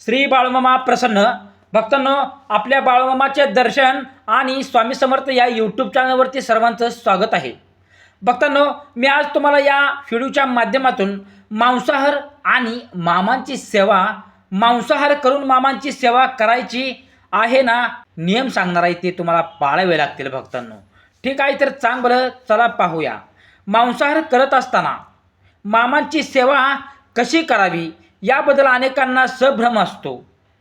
श्री बाळूमामा प्रसन्न भक्तांनो, आपल्या बाळूमामाचे दर्शन आणि स्वामी समर्थ या यूट्यूब चॅनलवरती सर्वांचं स्वागत आहे. भक्तांनो, मी आज तुम्हाला या व्हिडिओच्या माध्यमातून मांसाहार आणि मामांची सेवा, मांसाहार करून मामांची सेवा करायची आहे ना, नियम सांगणार आहे. ते तुम्हाला पाळावे लागतील भक्तांनो. ठीक आहे, तर चांगलं चला पाहूया. मांसाहार करत असताना मामांची सेवा कशी करावी याबद्दल अनेकांना संभ्रम असतो.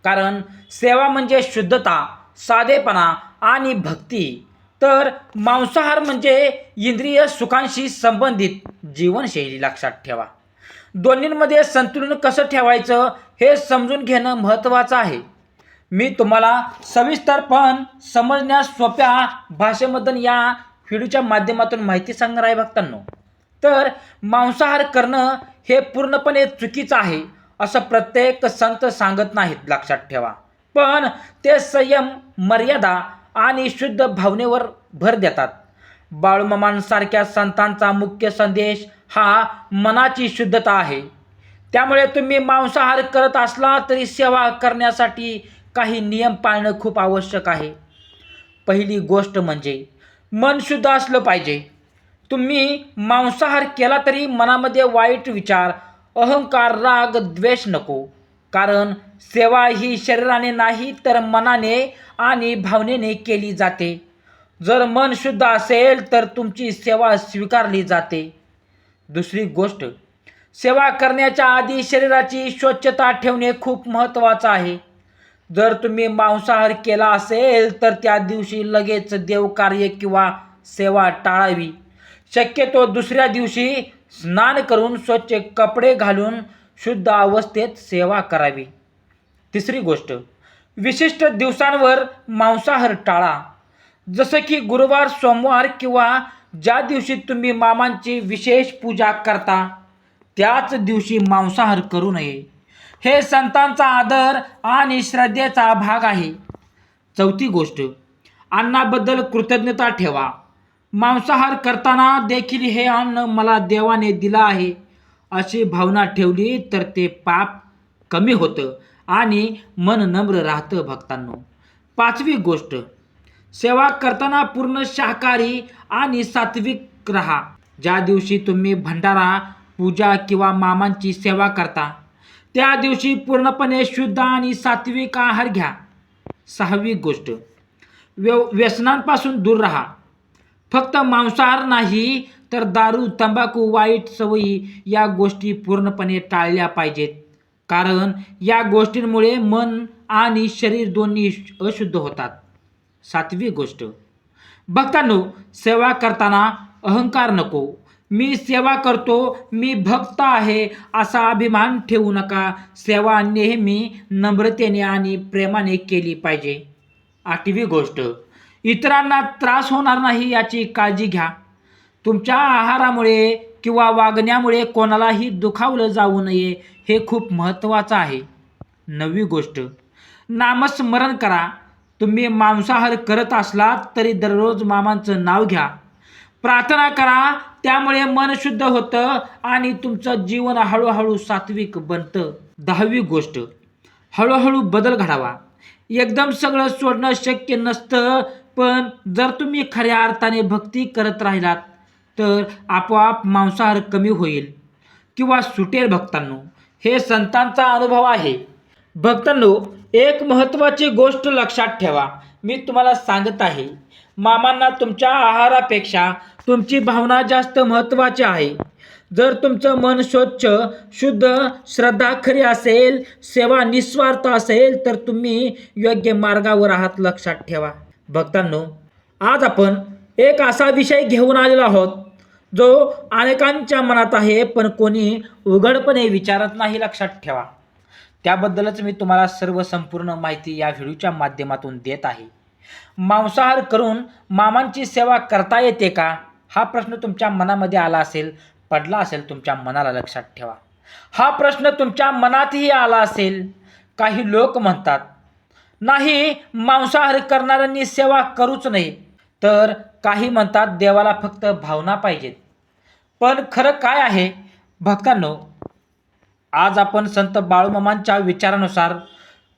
कारण सेवा म्हणजे शुद्धता, साधेपणा आणि भक्ती, तर मांसाहार म्हणजे इंद्रिय सुखांशी संबंधित जीवनशैली. लक्षात ठेवा, दोन्हींमध्ये संतुलन कसं ठेवायचं हे समजून घेणं महत्त्वाचं आहे. मी तुम्हाला सविस्तर पण समजण्यास सोप्या भाषेमधून या व्हिडिओच्या माध्यमातून माहिती सांगणार आहे भक्तांनो. तर मांसाहार करणं हे पूर्णपणे चुकीचं आहे असं प्रत्येक संत सांगत नाहीत. लक्षात ठेवा, पण ते संयम, मर्यादा आणि शुद्ध भावनेवर भर देतात. बाळूमामांसारख्या संतांचा मुख्य संदेश हा मनाची शुद्धता आहे. त्यामुळे तुम्ही मांसाहार करत असला तरी सेवा करण्यासाठी काही नियम पाळणं खूप आवश्यक आहे. पहिली गोष्ट म्हणजे मन शुद्ध असलं पाहिजे. तुम्ही मांसाहार केला तरी मनामध्ये वाईट विचार, अहंकार, राग, द्वेष नको. कारण सेवा ही शरीराने नाही तर मनाने आणि भावनेने केली जाते. जर मन शुद्ध असेल तर तुमची सेवा स्वीकारली जाते. दुसरी गोष्ट, सेवा करण्याच्या आधी शरीराची स्वच्छता ठेवणे खूप महत्त्वाचं आहे. जर तुम्ही मांसाहार केला असेल तर त्या दिवशी लगेच देवकार्य किंवा सेवा टाळावी. शक्यतो दुसऱ्या दिवशी स्नान करून स्वच्छ कपडे घालून शुद्ध अवस्थेत सेवा करावी. तिसरी गोष्ट, विशिष्ट दिवसांवर मांसाहार टाळा. जसं की गुरुवार, सोमवार किंवा ज्या दिवशी तुम्ही मामांची विशेष पूजा करता त्याच दिवशी मांसाहार करू नये. हे संतांचा आदर आणि श्रद्धेचा भाग आहे. चौथी गोष्ट, अन्नाबद्दल कृतज्ञता ठेवा. मांसाहार करताना देखील हे अन्न मला देवाने दिलं आहे अशी भावना ठेवली तर ते पाप कमी होतं आणि मन नम्र राहतं भक्तांनो. पाचवी गोष्ट, सेवा करताना पूर्ण शाकाहारी आणि सात्विक राहा. ज्या दिवशी तुम्ही भंडारा, पूजा किंवा मामांची सेवा करता त्या दिवशी पूर्णपणे शुद्ध आणि सात्विक आहार घ्या. सहावी गोष्ट, व्यसनांपासून दूर राहा. फक्त मांसाहार नाही तर दारू, तंबाखू, वाईट सवयी या गोष्टी पूर्णपणे टाळल्या पाहिजेत. कारण या गोष्टींमुळे मन आणि शरीर दोन्ही अशुद्ध होतात. सातवी गोष्ट, भक्तांनो, सेवा करताना अहंकार नको. मी सेवा करतो, मी भक्त आहे असा अभिमान ठेवू नका. सेवा नेहमी नम्रतेने आणि प्रेमाने केली पाहिजे. आठवी गोष्ट, इतरांना त्रास होणार नाही याची काळजी घ्या. तुमच्या आहारामुळे किंवा वागण्यामुळे कोणालाही दुखावलं जाऊ नये हे खूप महत्त्वाचं आहे. नववी गोष्ट, नामस्मरण करा. तुम्ही मांसाहार करत असलात तरी दररोज मामांचं नाव घ्या, प्रार्थना करा. त्यामुळे मन शुद्ध होतं आणि तुमचं जीवन हळूहळू सात्विक बनतं. दहावी गोष्ट, हळूहळू बदल घडावा. एकदम सगळं सोडणं शक्य नसतं, पण जर तुम्ही खऱ्या अर्थाने भक्ती करत राहिलात तर आपोआप मांसाहार कमी होईल किंवा सुटेल. भक्तांनो, हे संतांचा अनुभव आहे. भक्तांनो, एक महत्त्वाची गोष्ट लक्षात ठेवा. मी तुम्हाला सांगत आहे, मामांना तुमच्या आहारापेक्षा तुमची भावना जास्त महत्त्वाची आहे. जर तुमचं मन स्वच्छ, शुद्ध, श्रद्धा खरी असेल, सेवा निस्वार्थ असेल तर तुम्ही योग्य मार्गावर आहात. लक्षात ठेवा. भक्तांनो, आज आपण एक असा विषय घेऊन आलेलो आहोत जो अनेकांच्या मनात आहे पण कोणी उघडपणे विचारत नाही. लक्षात ठेवा. त्याबद्दलच मी तुम्हाला सर्व संपूर्ण माहिती या व्हिडिओच्या माध्यमातून देत आहे. मांसाहार करून मामांची सेवा करता येते का हा प्रश्न तुमच्या मनामध्ये आला असेल, पडला असेल तुमच्या मनाला. लक्षात ठेवा, हा प्रश्न तुमच्या मनातही आला असेल. काही लोक म्हणतात नाही, मांसाहार करणाऱ्यांनी सेवा करूच नये, तर काही म्हणतात देवाला फक्त भावना पाहिजेत. पण खरं काय आहे भक्तांनो, आज आपण संत बाळूमामांच्या विचारानुसार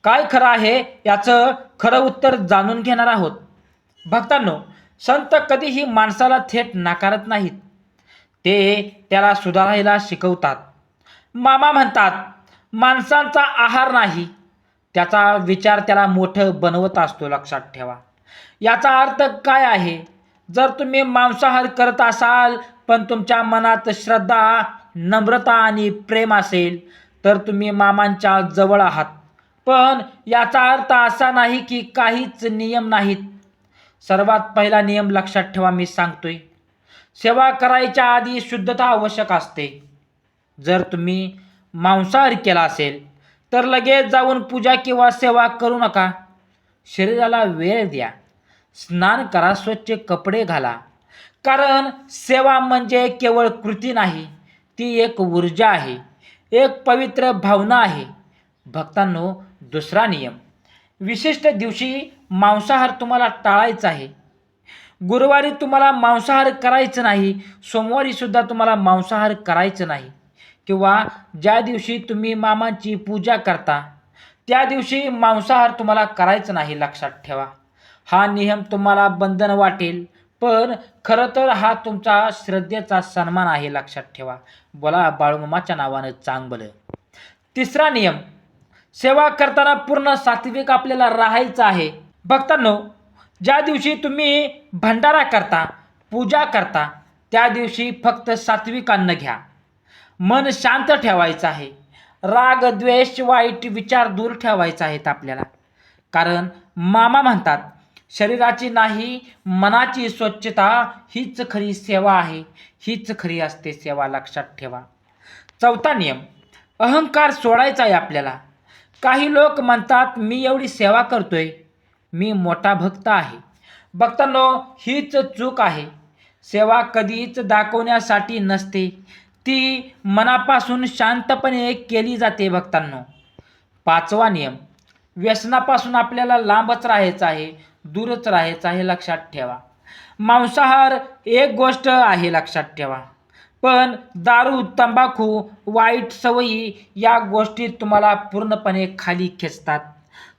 काय खरं आहे याचं खरं उत्तर जाणून घेणार आहोत. भक्तांनो, संत कधीही माणसाला थेट नाकारत नाहीत, ते त्याला सुधारायला शिकवतात. मामा म्हणतात, माणसांचा आहार नाही, त्याचा विचार त्याला मोठं बनवत असतो. लक्षात ठेवा. याचा अर्थ काय आहे? जर तुम्ही मांसाहार करत असाल पण तुमच्या मनात श्रद्धा, नम्रता आणि प्रेम असेल तर तुम्ही मामांच्या जवळ आहात. पण याचा अर्थ असा नाही की काहीच नियम नाहीत. सर्वात पहिला नियम लक्षात ठेवा, मी सांगतोय. सेवा करायच्या आधी शुद्धता आवश्यक असते. जर तुम्ही मांसाहार केला असेल तर लगेच जाऊन पूजा किंवा सेवा करू नका. शरीराला वेळ द्या, स्नान करा, स्वच्छ कपडे घाला. कारण सेवा म्हणजे केवळ कृती नाही, ती एक ऊर्जा आहे, एक पवित्र भावना आहे. भक्तांनो, दुसरा नियम, विशिष्ट दिवशी मांसाहार तुम्हाला टाळायचा आहे. गुरुवारी तुम्हाला मांसाहार करायचं नाही, सोमवारी सुद्धा तुम्हाला मांसाहार करायचं नाही, किंवा ज्या दिवशी तुम्ही मामांची पूजा करता त्या दिवशी मांसाहार तुम्हाला करायचं नाही. लक्षात ठेवा. हा नियम तुम्हाला बंधन वाटेल, पण खरं तर हा तुमचा श्रद्धेचा सन्मान आहे. लक्षात ठेवा. बोला बाळूमामाच्या नावानं चांगलं. तिसरा नियम, सेवा करताना पूर्ण सात्विक आपल्याला राहायचं आहे. भक्तांनो, ज्या दिवशी तुम्ही भंडारा करता, पूजा करता, त्या दिवशी फक्त सात्विक अन्न घ्या. मन शांत ठेवायचं आहे. राग, द्वेष, वाईट विचार दूर ठेवायचे आहेत आपल्याला. कारण मामा म्हणतात, शरीराची नाही मनाची स्वच्छता हीच खरी सेवा आहे, हीच खरी असते सेवा. लक्षात ठेवा. चौथा नियम, अहंकार सोडायचा आहे आपल्याला. काही लोक म्हणतात, मी एवढी सेवा करतोय, मी मोठा भक्त आहे. भक्तांनो, हीच चूक आहे. सेवा कधीच दाखवण्यासाठी नसते, ती मनापासून शांतपणे केली जाते. भक्तांनो, पाचवा नियम, व्यसनापासून आपल्याला लांबच राहायचं आहे, दूरच राहायचं आहे. लक्षात ठेवा. मांसाहार एक गोष्ट आहे, लक्षात ठेवा, पण दारू, तंबाखू, वाईट सवयी या गोष्टी तुम्हाला पूर्णपणे खाली खेचतात,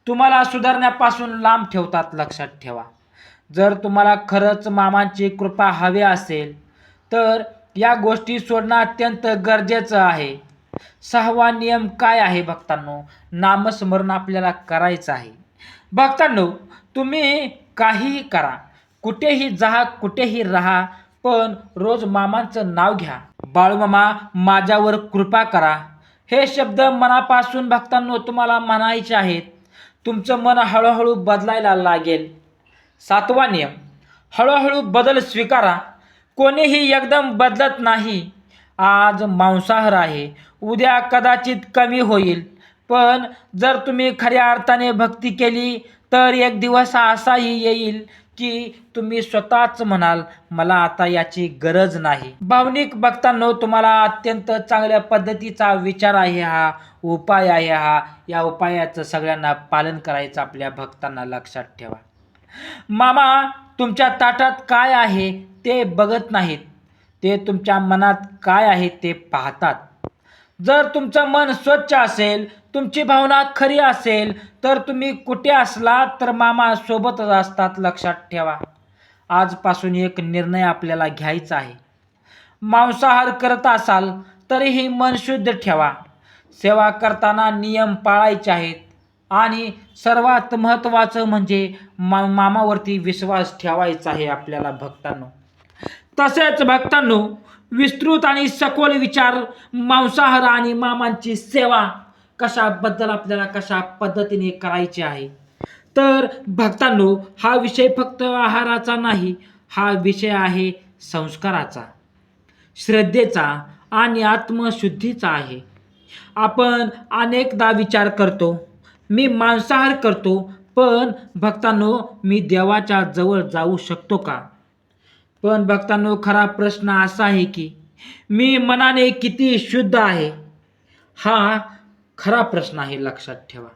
तुम्हाला सुधारण्यापासून लांब ठेवतात. लक्षात ठेवा. जर तुम्हाला खरंच मामांची कृपा हवी असेल तर या गोष्टी सोडणं अत्यंत गरजेचं आहे. सहावा नियम काय आहे भक्तांनो? नामस्मरण आपल्याला करायचं आहे. भक्तांनो, तुम्ही काहीही करा, कुठेही जा, कुठेही राहा, पण रोज मामांचं नाव घ्या. बाळूमामा माझ्यावर कृपा करा, हे शब्द मनापासून भक्तांनो तुम्हाला म्हणायचे आहेत. तुमचं मन हळूहळू बदलायला लागेल. सातवा नियम, हळूहळू बदल स्वीकारा. कोणीही एकदम बदलत नाही. आज मांसाहार आहे, उद्या कदाचित कमी होईल, पण जर तुम्ही खऱ्या अर्थाने भक्ती केली तर एक दिवस असाही येईल की तुम्ही स्वतःच म्हणाल, मला आता याची गरज नाही. भावनिक भक्तांनो, तुम्हाला अत्यंत चांगल्या पद्धतीचा विचार आहे, हा उपाय आहे. या उपायाचं सगळ्यांना पालन करायचं आपल्या भक्तांना. लक्षात ठेवा. मामा तुमच्या ताटात काय आहे ते बघत नाहीत, ते तुमच्या मनात काय आहे ते पाहतात. जर तुमचं मन स्वच्छ असेल, तुमची भावना खरी असेल तर तुम्ही कुठे असला तर मामा सोबतच असतात. लक्षात ठेवा. आजपासून एक निर्णय आपल्याला घ्यायचा आहे. मांसाहार करत असाल तरीही मन शुद्ध ठेवा. सेवा करताना नियम पाळायचे आहेत आणि सर्वात महत्त्वाचं म्हणजे मामावरती विश्वास ठेवायचा आहे आपल्याला. भक्तांनो, तसेच भक्तांनो, विस्तृत आणि सखोल विचार मांसाहार आणि मामांची सेवा कशाबद्दल आपल्याला कशा पद्धतीने करायची आहे. तर भक्तांनो, हा विषय फक्त आहाराचा नाही, हा विषय आहे संस्काराचा, श्रद्धेचा आणि आत्मशुद्धीचा आहे. आपण अनेकदा विचार करतो, मी मांसाहार करतो, पण भक्तांनो, मी देवाच्या जवळ जाऊ शकतो का? पण भक्तांनो, खरा प्रश्न असा आहे की मी मनाने किती शुद्ध आहे? हा खरा प्रश्न आहे. लक्षात ठेवा.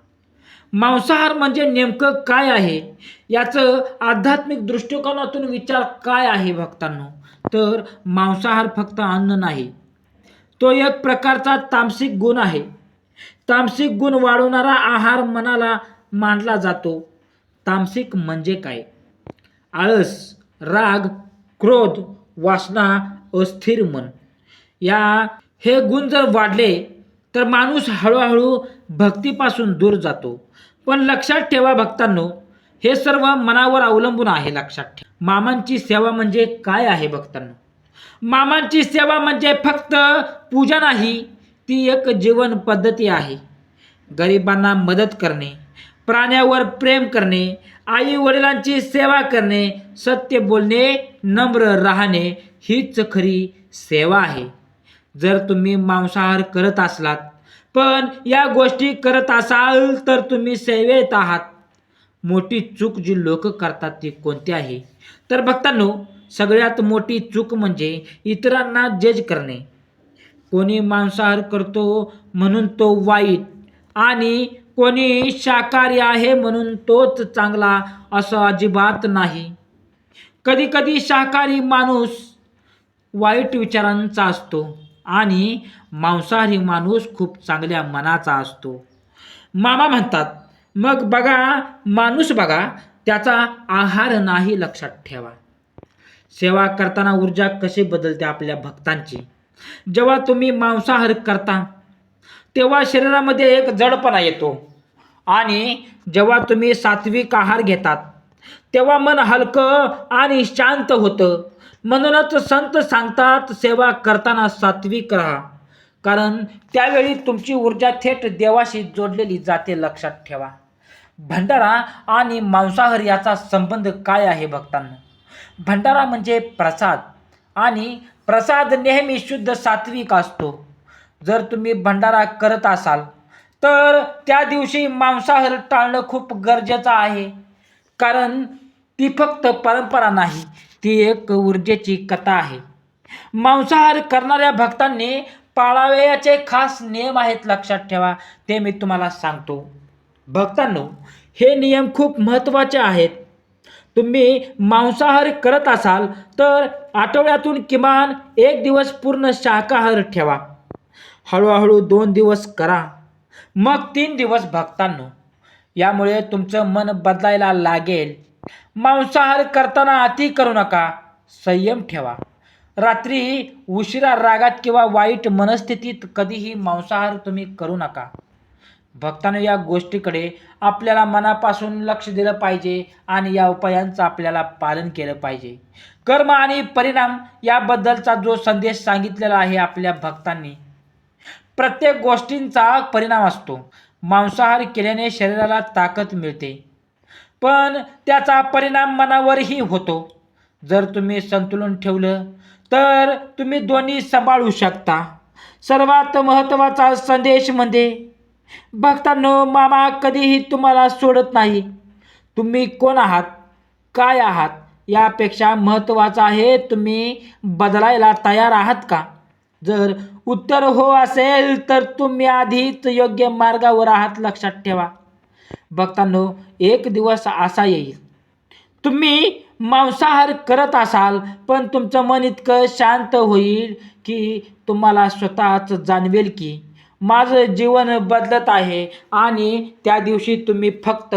मांसाहार म्हणजे नेमकं काय आहे याचं आध्यात्मिक दृष्टिकोनातून विचार काय आहे भक्तांनो? तर मांसाहार फक्त अन्न नाही, तो एक प्रकारचा तामसिक गुण आहे. तामसिक गुण वाढवणारा आहार मनाला मानला जातो. तामसिक म्हणजे काय? आळस, राग, क्रोध, वासना, अस्थिर मन. हे गुण जर वाढले तर माणूस हळूहळू भक्तीपासून दूर जातो. पण लक्षात ठेवा भक्तांनो, हे सर्व मनावर अवलंबून आहे. लक्षात ठेवा. मामांची सेवा म्हणजे काय आहे भक्तांनो? मामांची सेवा म्हणजे फक्त पूजा नाही, ती एक जीवन पद्धती आहे. गरिबांना मदत करणे, प्राण्यावर प्रेम करणे, आई वडिलांची सेवा करणे, सत्य बोलणे, नम्र राहणे हीच खरी सेवा आहे. जर तुम्ही मांसाहार करत असलात पण या गोष्टी करत असाल तर तुम्ही सेवेत आहात. मोठी चूक जी लोक करतात ती कोणती आहे? तर भक्तांनो, सगळ्यात मोठी चूक म्हणजे इतरांना जज करणे. कोणी मांसाहार करतो म्हणून तो वाईट आणि कोणी शाकाहारी आहे म्हणून तोच चांगला, असं अजिबात नाही. कधी कधी शाकाहारी माणूस वाईट विचारांचा असतो आणि मांसाहारी माणूस खूप चांगल्या मनाचा असतो. मामा म्हणतात, मग बघा माणूस बघा, त्याचा आहार नाही. लक्षात ठेवा. सेवा करताना ऊर्जा कशी बदलते आपल्या भक्तांची. जेव्हा तुम्ही मांसाहार करता तेव्हा शरीरामध्ये एक जडपणा येतो आणि जेव्हा तुम्ही सात्विक आहार घेतात तेव्हा मन हलकं आणि शांत होतं. म्हणूनच संत सांगतात, सेवा करताना सात्विक राहा, कारण त्यावेळी तुमची ऊर्जा थेट देवाशी जोडलेली जाते. लक्षात ठेवा. भंडारा आणि मांसाहार याचा संबंध काय आहे भक्तांनो? भंडारा म्हणजे प्रसाद आणि प्रसाद नेहमी शुद्ध सात्विक असतो. जर तुम्ही भंडारा करत असाल तर त्या दिवशी मांसाहार टाळणं खूप गरजेचं आहे, कारण ती फक्त परंपरा नाही, ती एक ऊर्जेची कथा आहे. मांसाहार करणाऱ्या भक्तांनी पाळावयाचे खास नियम आहेत. लक्षात ठेवा, ते मी तुम्हाला सांगतो. भक्तांनो, हे नियम खूप महत्त्वाचे आहेत. तुम्ही मांसाहार करत असाल तर आठवड्यातून किमान 1 दिवस पूर्ण शाकाहार ठेवा. हळूहळू 2 दिवस करा, मग 3 दिवस. भक्तांनो, यामुळे तुमचं मन बदलायला लागेल. मांसाहार करताना अति करू नका, संयम ठेवा. रात्री उशिरा रागात किंवा वाईट मनस्थितीत कधीही मांसाहार तुम्ही करू नका. भक्तांनो, या गोष्टीकडे आपल्याला मनापासून लक्ष दिलं पाहिजे आणि या उपायांचं आपल्याला पालन केलं पाहिजे. कर्म आणि परिणाम याबद्दलचा जो संदेश सांगितलेला आहे आपल्या भक्तांनी, प्रत्येक गोष्टींचा परिणाम असतो. मांसाहार केल्याने शरीराला ताकद मिळते, पण त्याचा परिणाम मनावरही होतो. जर तुम्ही संतुलन ठेवलं तर तुम्ही दोन्ही सांभाळू शकता. सर्वात महत्त्वाचा संदेश म्हणजे भक्तांनो, मामा कधीही तुम्हाला सोडत नाही. तुम्ही कोण आहात, काय आहात, यापेक्षा महत्त्वाचं आहे तुम्ही बदलायला तयार आहात का? जर उत्तर हो असेल तर तुम्ही आधीच योग्य मार्गावर आहात. लक्षात ठेवा भक्तांनो, एक दिवस असा येईल तुम्ही मांसाहार करत असाल पण तुमचं मन इतकं शांत होईल की तुम्हाला स्वतःच जाणवेल की माझं जीवन बदलत आहे. आणि त्या दिवशी तुम्ही फक्त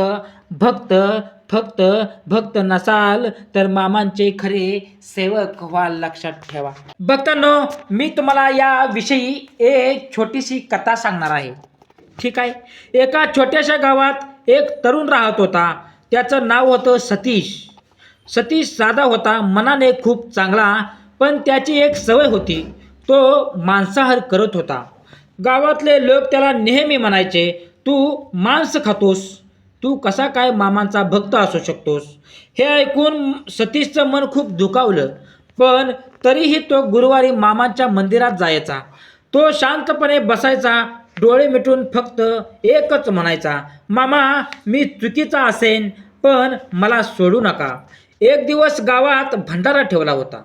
भक्त नसाल तर मामांचे खरे सेवक व्हाल. लक्षात ठेवा. भक्तांनो, मी तुम्हाला याविषयी एक छोटीशी कथा सांगणार आहे. ठीक आहे. एका छोट्याशा गावात एक तरुण राहत होता. त्याचं नाव होतं सतीश. सतीश साधा होता, मनाने खूप चांगला, पण त्याची एक सवय होती, तो मांसाहार करत होता. गावातले लोक त्याला नेहमी म्हणायचे, तू मांस खातोस, तू कसा काय मामांचा भक्त असू शकतोस? हे ऐकून सतीशचं मन खूप दुखावलं, पण तरीही तो गुरुवारी मामांच्या मंदिरात जायचा. तो शांतपणे बसायचा, डोळे मिटून फक्त एकच म्हणायचा, मामा मी चुकीचा असेन पण मला सोडू नका. एक दिवस गावात भंडारा ठेवला होता.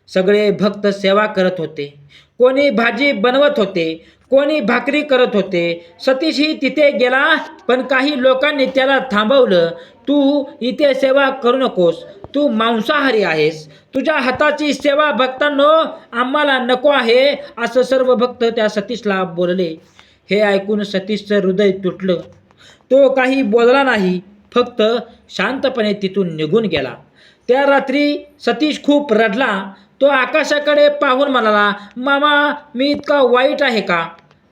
सगळे भक्त सेवा करत होते. कोणी भाजी बनवत होते, कोणी भाकरी करत होते. सतीशही तिथे गेला, पण काही लोकांनी त्याला थांबवलं. तू इथे सेवा करू नकोस, तू मांसाहारी आहेस, तुझ्या हाताची सेवा भक्तांनो आम्हाला नको आहे, असं सर्व भक्त त्या सतीशला बोलले. हे ऐकून सतीशचं हृदय तुटलं. तो काही बोलला नाही, फक्त शांतपणे तिथून निघून गेला. त्या रात्री सतीश खूप रडला. तो आकाशाकडे पाहून म्हणाला, मामा, मी इतका वाईट आहे का?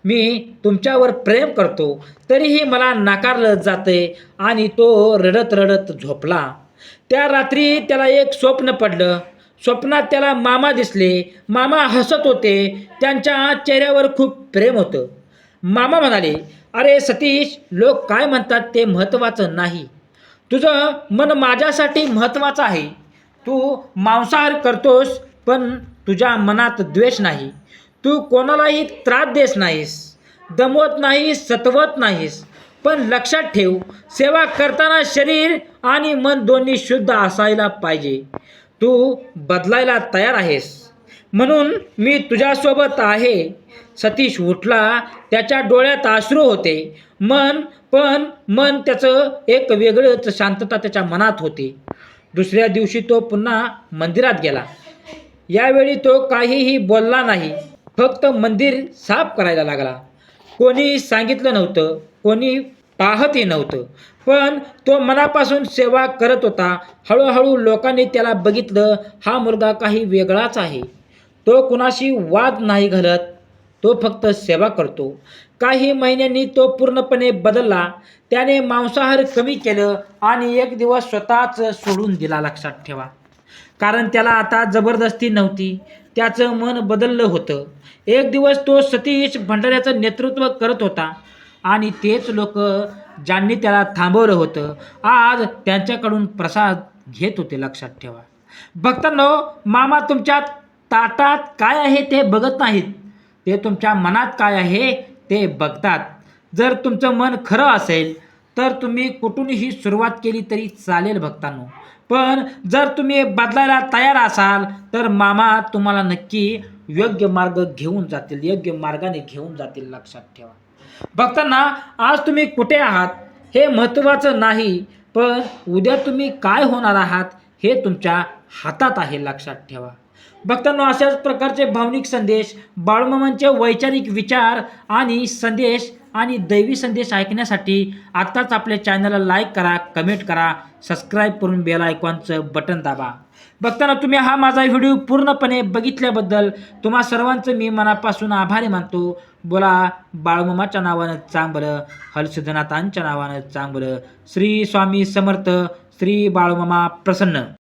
मी तुमच्यावर प्रेम करतो, तरीही मला नाकारलं जाते. आणि तो रडत रडत झोपला. त्या रात्री त्याला एक स्वप्न पडलं. स्वप्नात त्याला मामा दिसले. मामा हसत होते. त्यांच्या चेहऱ्यावर खूप प्रेम होतं. मामा म्हणाले, अरे सतीश, लोक काय म्हणतात ते महत्त्वाचं नाही. तुझं मन माझ्यासाठी महत्त्वाचं आहे. तू मांसाहार करतोस, पण तुझ्या मनात द्वेष नाही. तू कोणालाही त्रास देत नाहीस, दमवत नाहीस, सतवत नाहीस. पण लक्षात ठेव, सेवा करताना शरीर आणि मन दोन्ही शुद्ध असायला पाहिजे. तू बदलायला तयार आहेस, म्हणून मी तुझ्यासोबत आहे. सतीश उठला. त्याच्या डोळ्यात अश्रू होते. मन त्याचं एक वेगळंच शांतता त्याच्या मनात होती. दुसऱ्या दिवशी तो पुन्हा मंदिरात गेला. यावेळी तो काहीही बोलला नाही, फक्त मंदिर साफ करायला लागला. कोणी सांगितलं नव्हतं, कोणी पाहतही नव्हतं, पण तो मनापासून सेवा करत होता. हळूहळू लोकांनी त्याला बघितलं, हा मुलगा काही वेगळाच आहे. तो कुणाशी वाद नाही घालत, तो फक्त सेवा करतो. काही महिन्यांनी तो पूर्णपणे बदलला. त्याने मांसाहार कमी केलं आणि एक दिवस स्वतःच सोडून दिला. लक्षात ठेवा, कारण त्याला आता जबरदस्ती नव्हती. त्याचं मन बदललं होतं. एक दिवस तो सतीश भंडाऱ्याचं नेतृत्व करत होता आणि तेच लोक ज्यांनी त्याला थांबवलं होतं, आज त्यांच्याकडून प्रसाद घेत होते. लक्षात ठेवा भक्तांनो, मामा तुमच्या ताटात काय आहे ते बघत नाहीत, ते तुमच्या मनात काय आहे ते बघतात. जर तुमचं मन खरं असेल तर तुम्ही कुठूनही सुरुवात केली तरी चालेल भक्तांनो. पण जर तुम्ही बदलायला तयार असाल तर मामा तुम्हाला नक्की योग्य मार्ग घेऊन जातील, योग्य मार्गाने घेऊन जातील. लक्षात ठेवा भक्तांना, आज तुम्ही कुठे आहात हे महत्त्वाचं नाही, पण उद्या तुम्ही काय होणार आहात हे तुमच्या हातात आहे. लक्षात ठेवा भक्तांनो, अशाच प्रकारचे भावनिक संदेश, बाळूमामांचे वैचारिक विचार आणि संदेश आणि दैवी संदेश ऐकण्यासाठी आत्ताच आपल्या चॅनलला लाईक करा, कमेंट करा, सबस्क्राईब करून बेल आयकॉनचं बटन दाबा. भक्तांनो, तुम्ही हा माझा व्हिडिओ पूर्णपणे बघितल्याबद्दल तुम्हा सर्वांचं मी मनापासून आभारी मानतो. बोला बाळूमामाच्या नावानं चांगलं, हलसिद्धनाथांच्या नावानं चांगलं. श्री स्वामी समर्थ, श्री बाळूमामा प्रसन्न.